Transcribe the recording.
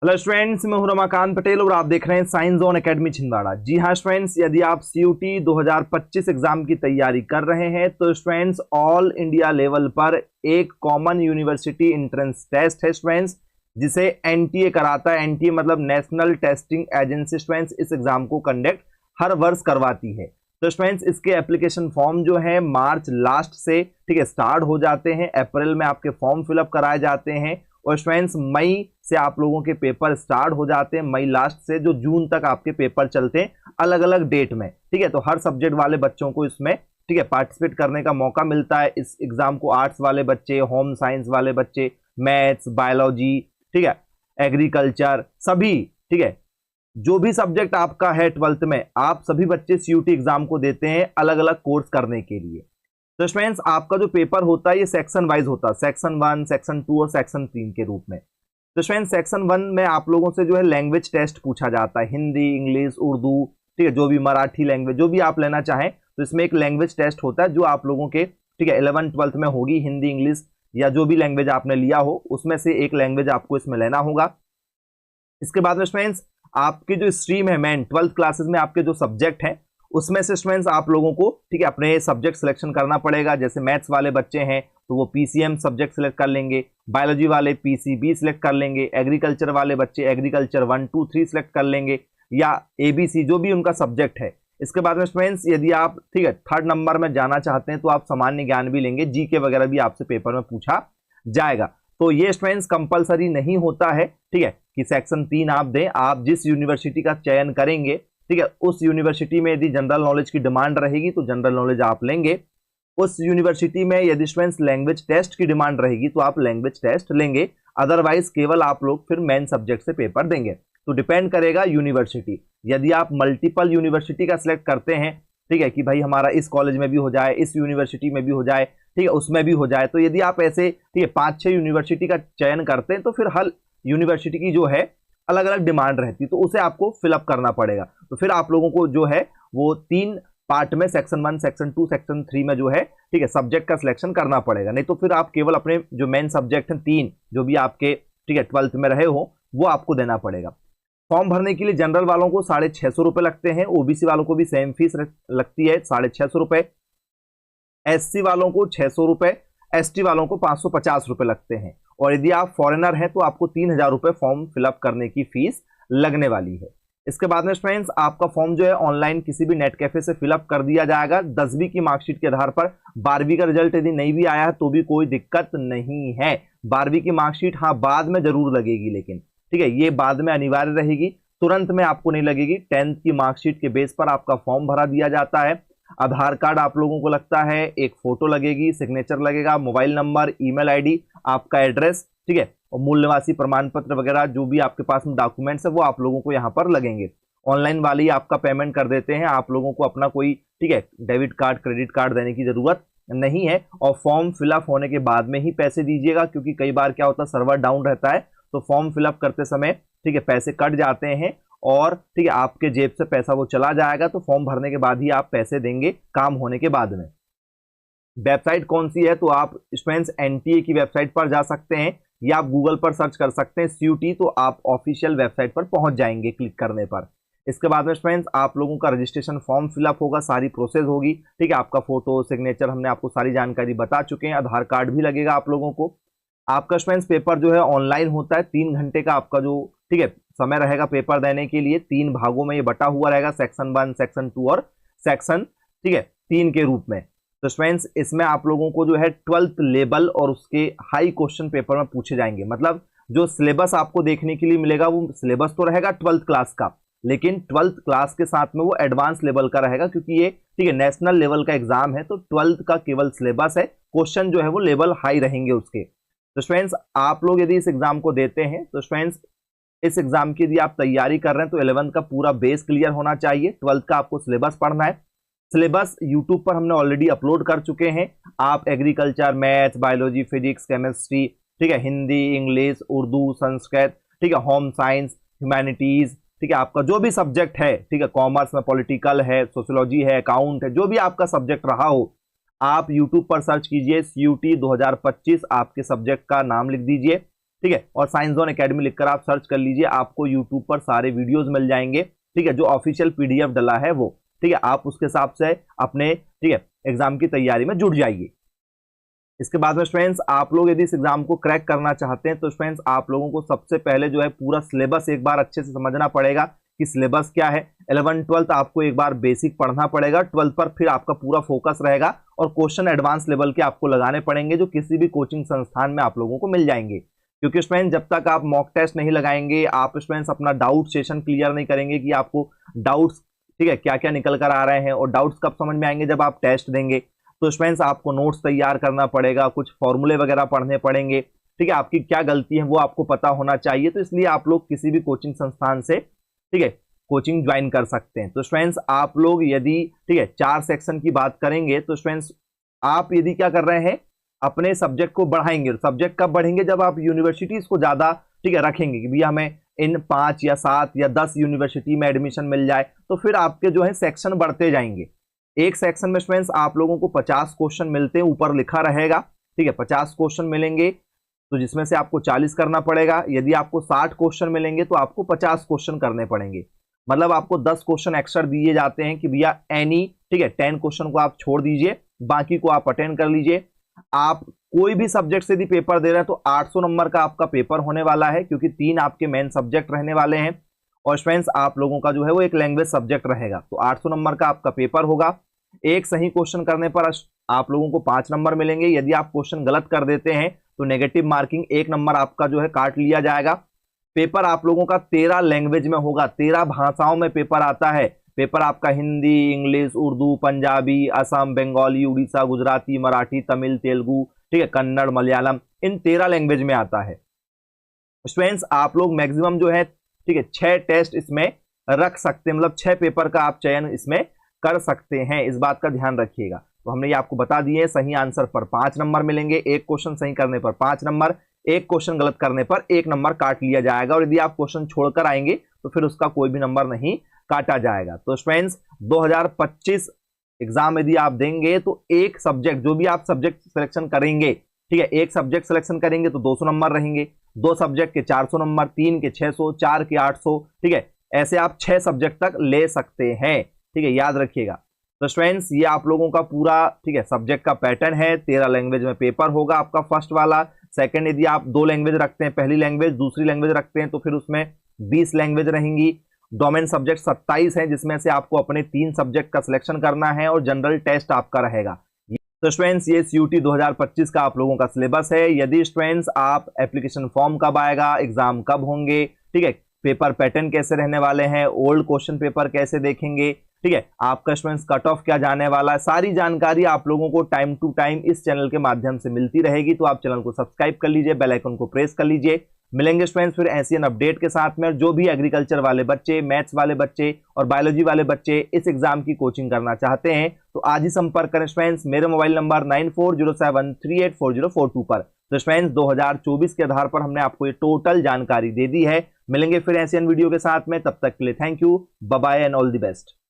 Hello students, मैं हूं रमाकांत पटेल और आप देख रहे हैं साइंस जोन एकेडमी छिंदवाड़ा। जी हाँ स्टूडेंट्स, यदि आप सीयूटी 2025 एग्जाम की तैयारी कर रहे हैं तो स्टूडेंट्स ऑल इंडिया लेवल पर एक कॉमन यूनिवर्सिटी एंट्रेंस टेस्ट है स्टूडेंट्स, जिसे एनटीए कराता है। एनटीए मतलब नेशनल टेस्टिंग एजेंसी स्टूडेंट्स इस एग्जाम को कंडक्ट हर वर्ष करवाती है। तो स्टूडेंट्स इसके एप्लीकेशन फॉर्म जो है मार्च लास्ट से ठीक है स्टार्ट हो जाते हैं, अप्रैल में आपके फॉर्म फिलअप कराए जाते हैं और स्टूडेंट्स मई से आप लोगों के पेपर स्टार्ट हो जाते हैं। मई लास्ट से जो जून तक आपके पेपर चलते हैं अलग अलग डेट में, ठीक है। तो हर सब्जेक्ट वाले बच्चों को इसमें ठीक है पार्टिसिपेट करने का मौका मिलता है। इस एग्जाम को आर्ट्स वाले बच्चे, होम साइंस वाले बच्चे, मैथ्स, बायोलॉजी, ठीक है, एग्रीकल्चर, सभी ठीक है जो भी सब्जेक्ट आपका है 12th में, आप सभी बच्चे सीयूटी एग्जाम को देते हैं अलग अलग कोर्स करने के लिए। तो स्टूडेंट्स आपका जो पेपर होता है ये सेक्शन वाइज होता है, सेक्शन 1, सेक्शन 2 और सेक्शन 3 के रूप में। तो स्टूडेंट्स सेक्शन 1 में आप लोगों से जो है लैंग्वेज टेस्ट पूछा जाता है, हिंदी, इंग्लिश, उर्दू, ठीक है, जो भी मराठी लैंग्वेज जो भी आप लेना चाहें। तो इसमें एक लैंग्वेज टेस्ट होता है जो आप लोगों के ठीक है 11th 12th में होगी। हिंदी, इंग्लिश या जो भी लैंग्वेज आपने लिया हो उसमें से एक लैंग्वेज आपको इसमें लेना होगा। इसके बाद में स्टूडेंट्स आपकी जो स्ट्रीम है मेन 12th क्लासेस में आपके जो सब्जेक्ट हैं उसमें से स्टूडेंट्स आप लोगों को ठीक है अपने सब्जेक्ट सिलेक्शन करना पड़ेगा। जैसे मैथ्स वाले बच्चे हैं तो वो पीसीएम सब्जेक्ट सिलेक्ट कर लेंगे, बायोलॉजी वाले पीसीबी सिलेक्ट कर लेंगे, एग्रीकल्चर वाले बच्चे एग्रीकल्चर 1, 2, 3 सिलेक्ट कर लेंगे या एबीसी जो भी उनका सब्जेक्ट है। इसके बाद में स्टूडेंट्स यदि आप ठीक है 3rd नंबर में जाना चाहते हैं तो आप सामान्य ज्ञान भी लेंगे, जीके वगैरह भी आपसे पेपर में पूछा जाएगा। तो ये स्टूडेंट्स कंपलसरी नहीं होता है ठीक है कि सेक्शन 3 आप दें। आप जिस यूनिवर्सिटी का चयन करेंगे ठीक है उस यूनिवर्सिटी में यदि जनरल नॉलेज की डिमांड रहेगी तो जनरल नॉलेज आप लेंगे। उस यूनिवर्सिटी में यदि स्टूडेंट्स लैंग्वेज टेस्ट की डिमांड रहेगी तो आप लैंग्वेज टेस्ट लेंगे, अदरवाइज केवल आप लोग फिर मेन सब्जेक्ट से पेपर देंगे। तो डिपेंड करेगा यूनिवर्सिटी। यदि आप मल्टीपल यूनिवर्सिटी का सिलेक्ट करते हैं ठीक है कि भाई हमारा इस कॉलेज में भी हो जाए, इस यूनिवर्सिटी में भी हो जाए, ठीक है उसमें भी हो जाए, तो यदि आप ऐसे ठीक है 5-6 यूनिवर्सिटी का चयन करते हैं तो फिर हर यूनिवर्सिटी की जो है अलग अलग डिमांड रहती, तो उसे आपको फिलअप करना पड़ेगा। तो फिर आप लोगों को जो है वो 3 पार्ट में सेक्शन 1, सेक्शन 2, सेक्शन 3 में जो है ठीक है सब्जेक्ट का सिलेक्शन करना पड़ेगा। नहीं तो फिर आप केवल अपने जो मेन सब्जेक्ट हैं 3 जो भी आपके ठीक है 12th में रहे हो वो आपको देना पड़ेगा। फॉर्म भरने के लिए जनरल वालों को 650 रुपए लगते हैं, ओबीसी वालों को भी सेम फीस लगती है 650 रुपए, एससी वालों को 600 रुपए, एसटी वालों को 550 रुपए लगते हैं। और यदि आप फॉरेनर हैं तो आपको 3000 रुपए फॉर्म फिलअप करने की फीस लगने वाली है। इसके बाद में स्टूडेंट्स आपका फॉर्म जो है ऑनलाइन किसी भी नेट कैफे से फिलअप कर दिया जाएगा 10वीं की मार्कशीट के आधार पर। 12वीं का रिजल्ट यदि नहीं भी आया है तो भी कोई दिक्कत नहीं है। 12वीं की मार्कशीट हाँ बाद में जरूर लगेगी, लेकिन ठीक है ये बाद में अनिवार्य रहेगी, तुरंत में आपको नहीं लगेगी। 10th की मार्कशीट के बेस पर आपका फॉर्म भरा दिया जाता है। आधार कार्ड आप लोगों को लगता है, एक फोटो लगेगी, सिग्नेचर लगेगा, मोबाइल नंबर, ईमेल आईडी, आपका एड्रेस, ठीक है, और मूल निवासी प्रमाण पत्र वगैरह जो भी आपके पास में डॉक्यूमेंट्स है वो आप लोगों को यहाँ पर लगेंगे। ऑनलाइन वाले ही आपका पेमेंट कर देते हैं, आप लोगों को अपना कोई ठीक है डेबिट कार्ड, क्रेडिट कार्ड देने की जरूरत नहीं है। और फॉर्म फिलअप होने के बाद में ही पैसे दीजिएगा, क्योंकि कई बार क्या होता है सर्वर डाउन रहता है तो फॉर्म फिलअप करते समय ठीक है पैसे कट जाते हैं और ठीक है आपके जेब से पैसा वो चला जाएगा। तो फॉर्म भरने के बाद ही आप पैसे देंगे काम होने के बाद में। वेबसाइट कौन सी है तो आप स्टूडेंट्स एनटीए की वेबसाइट पर जा सकते हैं या आप गूगल पर सर्च कर सकते हैं सीयूटी, तो आप ऑफिशियल वेबसाइट पर पहुंच जाएंगे क्लिक करने पर। इसके बाद में स्टूडेंट्स आप लोगों का रजिस्ट्रेशन फॉर्म फिलअप होगा, सारी प्रोसेस होगी, ठीक है, आपका फोटो, सिग्नेचर हमने आपको सारी जानकारी बता चुके हैं, आधार कार्ड भी लगेगा आप लोगों को। आपका स्टूडेंट्स पेपर जो है ऑनलाइन होता है, 3 घंटे का आपका जो ठीक है समय रहेगा पेपर देने के लिए। 3 भागों में ये बटा हुआ रहेगा, सेक्शन 1, सेक्शन 2 और सेक्शन ठीक है 3 के रूप में। तो स्टूडेंट्स इसमें आप लोगों को जो है 12th लेवल और उसके हाई क्वेश्चन पेपर में पूछे जाएंगे। मतलब जो सिलेबस आपको देखने के लिए मिलेगा वो सिलेबस तो रहेगा 12th क्लास का, लेकिन 12th क्लास के साथ में वो एडवांस लेवल का रहेगा, क्योंकि ये ठीक है नेशनल लेवल का एग्जाम है। तो 12th का केवल सिलेबस है, क्वेश्चन जो है वो लेवल हाई रहेंगे उसके। तो स्टूडेंट्स आप लोग यदि इस एग्जाम को देते हैं तो स्टूडेंट्स इस एग्जाम की यदि आप तैयारी कर रहे हैं तो 11th का पूरा बेस क्लियर होना चाहिए। 12th का आपको सिलेबस पढ़ना है। सिलेबस यूट्यूब पर हमने ऑलरेडी अपलोड कर चुके हैं। आप agriculture, maths, biology, physics, chemistry, ठीक है, हिंदी, इंग्लिश, उर्दू, संस्कृत, ठीक है, होम साइंस, ह्यूमैनिटीज, ठीक है, आपका जो भी सब्जेक्ट है, ठीक है, कॉमर्स में पॉलिटिकल है, सोशियोलॉजी है, अकाउंट है, जो भी आपका सब्जेक्ट रहा हो, आप यूट्यूब पर सर्च कीजिए सीयूटी 2025, आपके सब्जेक्ट का नाम लिख दीजिए, ठीक है। और साइंस जोन एकेडमी लिखकर आप सर्च कर लीजिए, आपको यूट्यूब पर सारे वीडियोज मिल जाएंगे, ठीक है, जो ऑफिशियल पीडीएफ डला है वो, ठीक है। आप उसके हिसाब से अपने, ठीक है, एग्जाम की तैयारी में जुट जाइए। इसके बाद में स्टूडेंट्स आप लोग यदि इस एग्जाम को क्रैक करना चाहते हैं तो स्टूडेंट्स आप लोगों को सबसे पहले जो है पूरा सिलेबस एक बार अच्छे से समझना पड़ेगा कि सिलेबस क्या है। 11th 12th आपको एक बार बेसिक पढ़ना पड़ेगा, 12th पर फिर आपका पूरा फोकस रहेगा और क्वेश्चन एडवांस लेवल के आपको लगाने पड़ेंगे जो किसी भी कोचिंग संस्थान में आप लोगों को मिल जाएंगे। क्योंकि स्टूडेंट जब तक आप मॉक टेस्ट नहीं लगाएंगे, आप स्टूडेंट्स अपना डाउट सेशन क्लियर नहीं करेंगे कि आपको डाउट्स, ठीक है, क्या क्या निकल कर आ रहे हैं, और डाउट्स कब समझ में आएंगे, जब आप टेस्ट देंगे। तो स्टूडेंट्स आपको नोट्स तैयार करना पड़ेगा, कुछ फॉर्मूले वगैरह पढ़ने पड़ेंगे, ठीक है, आपकी क्या गलती है वो आपको पता होना चाहिए। तो इसलिए आप लोग किसी भी कोचिंग संस्थान से, ठीक है, कोचिंग ज्वाइन कर सकते हैं। तो स्टूडेंट्स आप लोग यदि, ठीक है, 4 सेक्शन की बात करेंगे तो स्टूडेंट्स आप यदि क्या कर रहे हैं, अपने सब्जेक्ट को बढ़ाएंगे। सब्जेक्ट कब बढ़ेंगे, जब आप यूनिवर्सिटीज को ज्यादा, ठीक है, रखेंगे कि भैया हमें इन 5 या 7 या 10 यूनिवर्सिटी में एडमिशन मिल जाए, तो फिर आपके जो है सेक्शन बढ़ते जाएंगे। एक सेक्शन में स्टूडेंट्स आप लोगों को 50 क्वेश्चन मिलते हैं, ऊपर लिखा रहेगा, ठीक है, 50 क्वेश्चन मिलेंगे तो जिसमें से आपको 40 करना पड़ेगा। यदि आपको 60 क्वेश्चन मिलेंगे तो आपको 50 क्वेश्चन करने पड़ेंगे। मतलब आपको 10 क्वेश्चन एक्स्ट्रा दिए जाते हैं कि भैया एनी, ठीक है, 10 क्वेश्चन को आप छोड़ दीजिए, बाकी को आप अटेंड कर लीजिए। आप कोई भी सब्जेक्ट से यदि पेपर दे रहे हैं तो 800 नंबर का आपका पेपर होने वाला है, क्योंकि 3 आपके मेन सब्जेक्ट रहने वाले हैं और स्टूडेंट्स आप लोगों का जो है वो एक लैंग्वेज सब्जेक्ट रहेगा। तो 800 नंबर का आपका पेपर होगा। एक सही क्वेश्चन करने पर आप लोगों को 5 नंबर मिलेंगे। यदि आप क्वेश्चन गलत कर देते हैं तो नेगेटिव मार्किंग 1 नंबर आपका जो है काट लिया जाएगा। पेपर आप लोगों का 13 लैंग्वेज में होगा, 13 भाषाओं में पेपर आता है। पेपर आपका हिंदी, इंग्लिश, उर्दू, पंजाबी, असम, बंगाली, उड़ीसा, गुजराती, मराठी, तमिल, तेलुगु, ठीक है, कन्नड़, मलयालम, इन 13 लैंग्वेज में आता है। स्टूडेंट्स आप लोग मैक्सिमम जो है, ठीक है, 6 टेस्ट इसमें रख सकते हैं, मतलब 6 पेपर का आप चयन इसमें कर सकते हैं, इस बात का ध्यान रखिएगा। तो हमने ये आपको बता दिए, सही आंसर पर 5 नंबर मिलेंगे, एक क्वेश्चन सही करने पर 5 नंबर, एक क्वेश्चन गलत करने पर 1 नंबर काट लिया जाएगा, और यदि आप क्वेश्चन छोड़कर आएंगे तो फिर उसका कोई भी नंबर नहीं काटा जाएगा। तो स्टूडेंट्स 2025 एग्जाम यदि आप देंगे तो एक सब्जेक्ट, जो भी आप सब्जेक्ट सिलेक्शन करेंगे, ठीक है, एक सब्जेक्ट सिलेक्शन करेंगे तो 200 नंबर रहेंगे, 2 सब्जेक्ट के 400 नंबर, 3 के 600, 4 के 800, ठीक है, ऐसे आप 6 सब्जेक्ट तक ले सकते हैं, ठीक है, याद रखिएगा। तो स्टूडेंट्स ये आप लोगों का पूरा, ठीक है, सब्जेक्ट का पैटर्न है। 13 लैंग्वेज में पेपर होगा आपका फर्स्ट वाला। सेकंड यदि आप 2 लैंग्वेज रखते हैं, पहली लैंग्वेज दूसरी लैंग्वेज रखते हैं, तो फिर उसमें 20 लैंग्वेज रहेंगी। डोमेन सब्जेक्ट 27 हैं, जिसमें से आपको अपने 3 सब्जेक्ट का सिलेक्शन करना है और जनरल टेस्ट आपका रहेगा। तो स्टूडेंट्स ये CUET 2025 का आप लोगों का सिलेबस है। यदि स्टूडेंट्स आप एप्लीकेशन फॉर्म कब आएगा, एग्जाम कब होंगे, ठीक है, पेपर पैटर्न कैसे रहने वाले हैं, ओल्ड क्वेश्चन पेपर कैसे देखेंगे, ठीक है, आपका स्टूडेंट्स कट ऑफ क्या जाने वाला है, सारी जानकारी आप लोगों को टाइम टू टाइम इस चैनल के माध्यम से मिलती रहेगी। तो आप चैनल को सब्सक्राइब कर लीजिए, बेल आइकन को प्रेस कर लीजिए। मिलेंगे स्टूडेंट्स फिर ऐसी अपडेट के साथ में। जो भी एग्रीकल्चर वाले बच्चे, मैथ्स वाले बच्चे और बायोलॉजी वाले बच्चे इस एग्जाम की कोचिंग करना चाहते हैं तो आज ही संपर्क करें स्टूडेंट्स, मेरे मोबाइल नंबर 9407384042 पर। तो स्टूडेंट्स 2024 के आधार पर हमने आपको ये टोटल जानकारी दे दी है। मिलेंगे फिर ऐसे वीडियो के साथ में, तब तक के लिए thank you, bye bye and all the best.